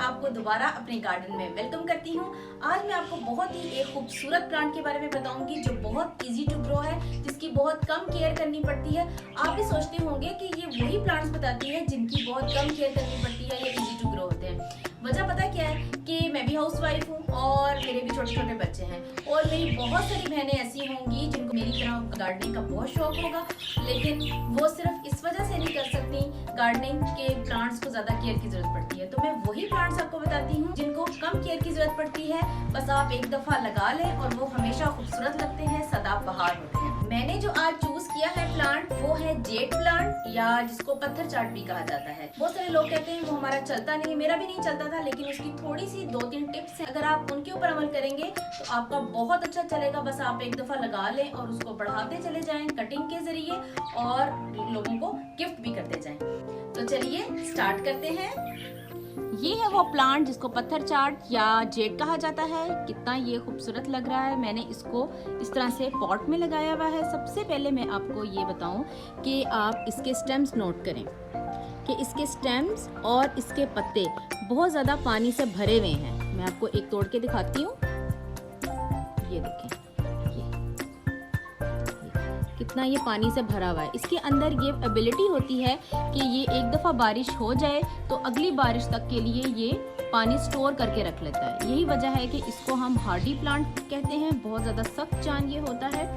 आपको दोबारा अपने गार्डन में वेलकम करती हूँ। आज मैं आपको बहुत ही एक खूबसूरत प्लांट के बारे में बताऊंगी जो बहुत इजी टू ग्रो है, जिसकी बहुत कम केयर करनी पड़ती है। आप भी सोचते होंगे कि ये वही प्लांट्स बताती है जिनकी बहुत कम केयर करनी पड़ती है या इजी टू ग्रो होते हैं। वजह पता क्या है कि मैं भी हाउसवाइफ हूँ और मेरे भी छोटे छोटे बच्चे हैं और मेरी बहुत सारी बहनें ऐसी होंगी जिनको मेरी तरह गार्डनिंग का बहुत शौक होगा, लेकिन वो सिर्फ इस वजह से नहीं कर सकती, गार्डनिंग के प्लांट्स को ज्यादा केयर की जरूरत पड़ती है। तो मैं वही प्लांट्स आपको बताती हूँ जिनको कम केयर की जरूरत पड़ती है, बस आप एक दफा लगा लें और वो हमेशा खूबसूरत लगते हैं, सदाबहार होते हैं। मैंने जो आज चूज किया है प्लांट वो है जेड प्लांट या जिसको पत्थर चाट भी कहा जाता है। बहुत सारे लोग कहते हैं वो हमारा चलता नहीं, मेरा भी नहीं चलता था, लेकिन उसकी थोड़ी सी 2-3 टिप्स हैं, अगर आप उनके ऊपर अमल करेंगे तो आपका बहुत अच्छा चलेगा। बस आप एक दफा लगा लें और उसको बढ़ाते चले जाएं कटिंग के जरिए और लोगों को गिफ्ट भी करते जाएं। तो चलिए स्टार्ट करते हैं। ये है वो प्लांट जिसको पत्थर चाट या जेड कहा जाता है। कितना ये खूबसूरत लग रहा है। मैंने इसको इस तरह से पॉट में लगाया हुआ है। सबसे पहले मैं आपको ये बताऊं कि आप इसके स्टेम्स नोट करें कि इसके स्टेम्स और इसके पत्ते बहुत ज़्यादा पानी से भरे हुए हैं। मैं आपको एक तोड़ के दिखाती हूँ। ये देखें, कितना ये पानी से भरा हुआ है। इसके अंदर ये एबिलिटी होती है कि ये एक दफ़ा बारिश हो जाए तो अगली बारिश तक के लिए ये पानी स्टोर करके रख लेता है। यही वजह है कि इसको हम हार्डी प्लांट कहते हैं। बहुत ज़्यादा सख्त जान ये होता है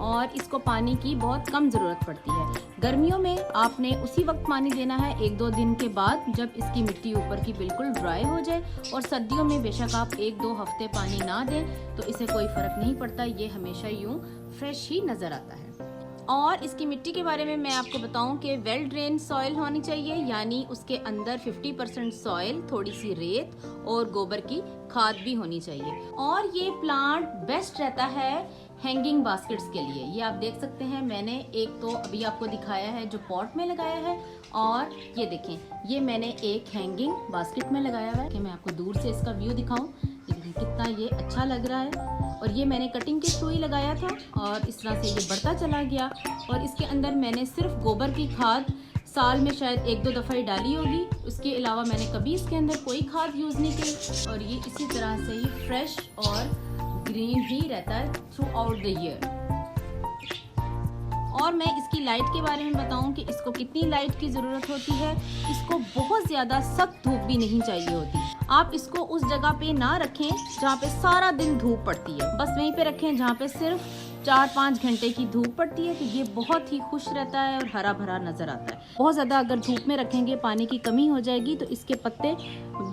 और इसको पानी की बहुत कम ज़रूरत पड़ती है। गर्मियों में आपने उसी वक्त पानी देना है 1-2 दिन के बाद, जब इसकी मिट्टी ऊपर की बिल्कुल ड्राई हो जाए। और सर्दियों में बेशक आप 1-2 हफ्ते पानी ना दें तो इसे कोई फ़र्क नहीं पड़ता, ये हमेशा यूँ फ्रेश ही नज़र आता है। और इसकी मिट्टी के बारे में मैं आपको बताऊं कि वेल ड्रेन सॉइल होनी चाहिए, यानी उसके अंदर 50% सॉइल, थोड़ी सी रेत और गोबर की खाद भी होनी चाहिए। और ये प्लांट बेस्ट रहता है हैंगिंग बास्केट्स के लिए। ये आप देख सकते हैं, मैंने एक तो अभी आपको दिखाया है जो पॉट में लगाया है, और ये देखें ये मैंने एक हैंगिंग बास्केट में लगाया हुआ है कि मैं आपको दूर से इसका व्यू दिखाऊं। कितना ये अच्छा लग रहा है। और ये मैंने कटिंग के थ्रू ही लगाया था और इस तरह से ये बढ़ता चला गया। और इसके अंदर मैंने सिर्फ गोबर की खाद साल में शायद 1-2 दफ़ा ही डाली होगी, उसके अलावा मैंने कभी इसके अंदर कोई खाद यूज़ नहीं की। और ये इसी तरह से ही फ्रेश और ग्रीन ही रहता है थ्रू आउट द ईयर। और मैं इसकी लाइट के बारे में बताऊं कि इसको कितनी लाइट की ज़रूरत होती है। इसको बहुत ज़्यादा सख्त धूप भी नहीं चाहिए होती। आप इसको उस जगह पे ना रखें जहाँ पे सारा दिन धूप पड़ती है, बस वहीं पे रखें जहाँ पे सिर्फ 4-5 घंटे की धूप पड़ती है, तो ये बहुत ही खुश रहता है और हरा भरा नज़र आता है। बहुत ज़्यादा अगर धूप में रखेंगे, पानी की कमी हो जाएगी तो इसके पत्ते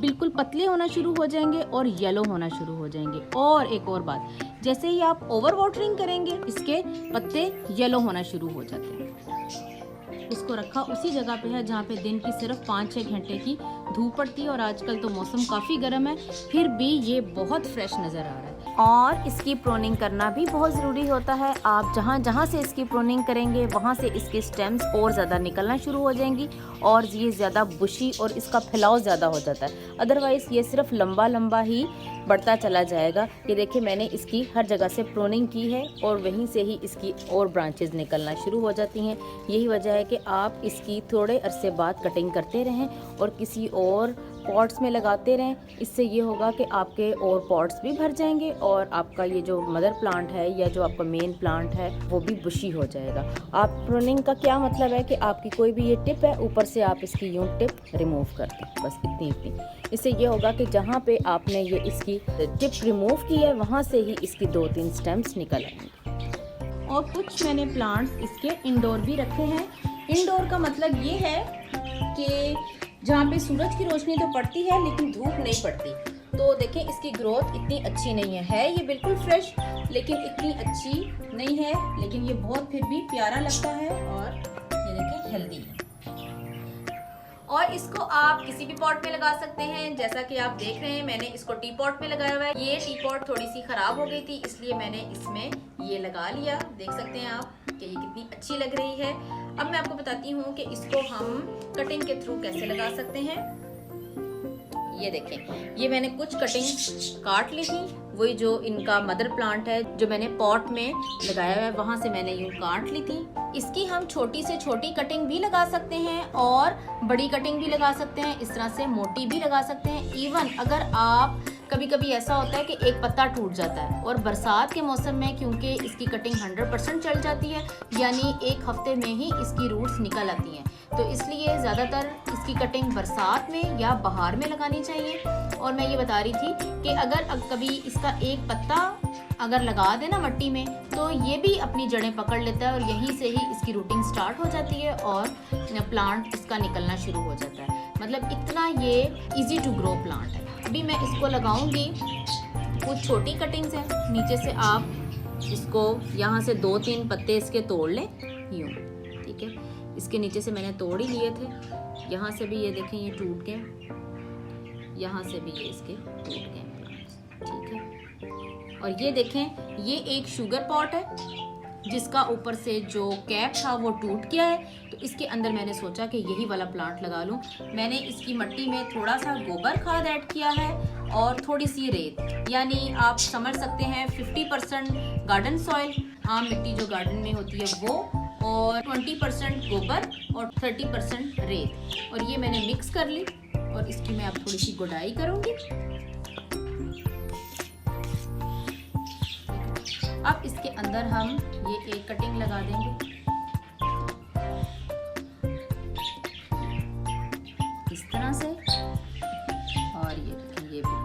बिल्कुल पतले होना शुरू हो जाएंगे और येलो होना शुरू हो जाएंगे। और एक और बात, जैसे ही आप ओवर वाटरिंग करेंगे इसके पत्ते येलो होना शुरू हो जाते हैं। इसको रखा उसी जगह पे है जहाँ पे दिन की सिर्फ 5-6 घंटे की धूप पड़ती है। और आजकल तो मौसम काफ़ी गर्म है, फिर भी ये बहुत फ्रेश नज़र आ रहा है। और इसकी प्रूनिंग करना भी बहुत ज़रूरी होता है। आप जहाँ जहाँ से इसकी प्रूनिंग करेंगे वहाँ से इसके स्टेम्स और ज़्यादा निकलना शुरू हो जाएंगी और ये ज़्यादा बुशी और इसका फैलाव ज़्यादा हो जाता है। अदरवाइज़ ये सिर्फ लंबा लंबा ही बढ़ता चला जाएगा। ये देखिए मैंने इसकी हर जगह से प्रूनिंग की है और वहीं से ही इसकी और ब्रांचेस निकलना शुरू हो जाती हैं। यही वजह है कि आप इसकी थोड़े अरसे बाद कटिंग करते रहें और किसी और पॉट्स में लगाते रहें। इससे ये होगा कि आपके और पॉट्स भी भर जाएंगे और आपका ये जो मदर प्लांट है या जो आपका मेन प्लांट है वो भी बुशी हो जाएगा। आप प्रूनिंग का क्या मतलब है कि आपकी कोई भी ये टिप है, ऊपर से आप इसकी यूं टिप रिमूव कर दें, बस इतनी। इससे ये होगा कि जहाँ पे आपने ये इसकी टिप रिमूव की है वहाँ से ही इसकी 2-3 स्टेम्स निकल आएंगे। और कुछ मैंने प्लांट्स इसके इंडोर भी रखे हैं। इंडोर का मतलब ये है कि जहाँ पे सूरज की रोशनी तो पड़ती है लेकिन धूप नहीं पड़ती। तो देखें इसकी ग्रोथ इतनी अच्छी नहीं है ये बिल्कुल फ्रेश, लेकिन इतनी अच्छी नहीं है, लेकिन ये बहुत फिर भी प्यारा लगता है और ये देखें हेल्दी है। और इसको आप किसी भी पॉट में लगा सकते हैं। जैसा कि आप देख रहे हैं मैंने इसको टी पॉट में लगाया हुआ है। ये टी पॉट थोड़ी सी खराब हो गई थी, इसलिए मैंने इसमें ये लगा लिया। देख सकते हैं आप कि ये कितनी अच्छी लग रही है। अब मैं आपको बताती हूँ कि इसको हम कटिंग के थ्रू कैसे लगा सकते हैं। ये देखें, ये मैंने कुछ कटिंग काट ली थी, वही जो इनका मदर प्लांट है जो मैंने पॉट में लगाया हुआ है वहां से मैंने यूं काट ली थी। इसकी हम छोटी से छोटी कटिंग भी लगा सकते हैं और बड़ी कटिंग भी लगा सकते हैं, इस तरह से मोटी भी लगा सकते हैं। इवन अगर आप कभी कभी ऐसा होता है कि एक पत्ता टूट जाता है और बरसात के मौसम में क्योंकि इसकी कटिंग 100% चल जाती है, यानी एक हफ्ते में ही इसकी रूट्स निकल आती हैं, तो इसलिए ज़्यादातर इसकी कटिंग बरसात में या बहार में लगानी चाहिए। और मैं ये बता रही थी कि अगर कभी इसका एक पत्ता अगर लगा देना मट्टी में तो ये भी अपनी जड़ें पकड़ लेता है और यहीं से ही इसकी रूटिंग स्टार्ट हो जाती है और प्लांट इसका निकलना शुरू हो जाता है। मतलब इतना ये इजी टू ग्रो प्लांट है। अभी मैं इसको लगाऊंगी, कुछ छोटी कटिंग्स हैं, नीचे से आप इसको यहाँ से 2-3 पत्ते इसके तोड़ लें यूँ, ठीक है। इसके नीचे से मैंने तोड़ ही लिए थे, यहाँ से भी ये देखें ये टूट गए, यहाँ से भी ये इसके टूट गए प्लांट्स, ठीक है। और ये देखें, ये एक शुगर पॉट है जिसका ऊपर से जो कैप था वो टूट गया है, तो इसके अंदर मैंने सोचा कि यही वाला प्लांट लगा लूं। मैंने इसकी मिट्टी में थोड़ा सा गोबर खाद ऐड किया है और थोड़ी सी रेत, यानी आप समझ सकते हैं 50% गार्डन सॉइल, आम मिट्टी जो गार्डन में होती है वो, और 20% गोबर और 30% रेत, और ये मैंने मिक्स कर ली और इसकी मैं अब थोड़ी सी गुड़ाई करूंगी। अब इसके अंदर हम ये एक कटिंग लगा देंगे इस तरह से, और ये भी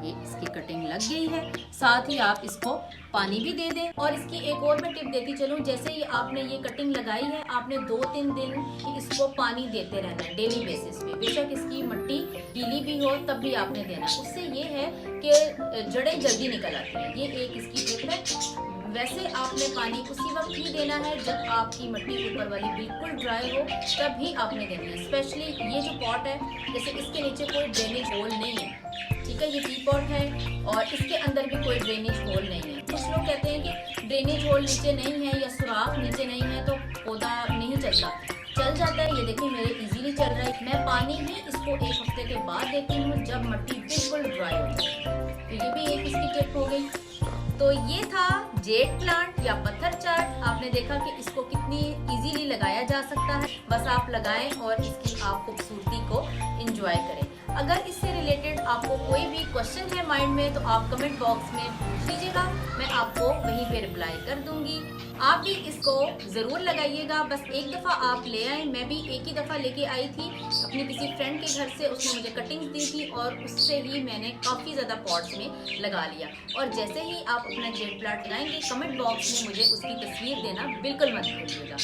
ये इसकी कटिंग लग गई है। साथ ही आप इसको पानी भी दे दें। और इसकी एक और मैं टिप देती चलूं, जैसे ही आपने ये कटिंग लगाई है आपने 2-3 दिन इसको पानी देते रहना है डेली बेसिस पे। बेशक इसकी मिट्टी गीली भी हो तब भी आपने देना। उससे ये है कि जड़ें जल्दी निकल आती हैं। ये एक इसकी टिप है। वैसे आपने पानी उसी वक्त ही देना है जब आपकी मिट्टी ऊपर वाली बिल्कुल ड्राई हो, तब ही आपने देना है। स्पेशली ये जो पॉट है, जैसे इसके नीचे कोई ड्रेनेज होल नहीं है, ठीक है, ये टी पॉट है और इसके अंदर भी कोई ड्रेनेज होल नहीं है। कुछ लोग कहते हैं कि ड्रेनेज होल नीचे नहीं है या सुराख नीचे नहीं है तो पौधा नहीं चलता। चल जाता है। ये देखिए मेरे इजीली चल रहा है। मैं पानी ही इसको 1 हफ्ते के बाद देती हूँ जब मिट्टी बिल्कुल ड्राई हो जाए। तो ये भी एक इसकी टिप हो गई। तो ये था जेड प्लांट या पत्थर चाट। आपने देखा कि इसको कितनी इजीली लगाया जा सकता है। बस आप लगाएं और इसकी आप खूबसूरती को एंजॉय करें। अगर इससे रिलेटेड आपको कोई भी क्वेश्चन है माइंड में तो आप कमेंट बॉक्स में पूछ लीजिएगा, मैं आपको वहीं पे रिप्लाई कर दूंगी। आप भी इसको ज़रूर लगाइएगा। बस एक दफ़ा आप ले आए। मैं भी एक ही दफ़ा लेके आई थी अपनी किसी फ्रेंड के घर से, उसने मुझे कटिंग्स दी थी और उससे ही मैंने काफ़ी ज़्यादा पॉट्स में लगा लिया। और जैसे ही आप अपना जेड प्लांट लगाएंगे कमेंट बॉक्स में मुझे उसकी तस्वीर देना बिल्कुल मत भूलिएगा।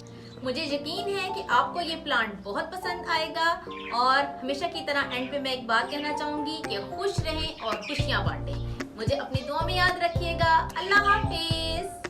मुझे यकीन है कि आपको ये प्लांट बहुत पसंद आएगा। और हमेशा की तरह एंड पे मैं एक बात कहना चाहूँगी कि खुश रहें और खुशियाँ बांटें। मुझे अपनी दुआ में याद रखिएगा। अल्लाह हाफिज़।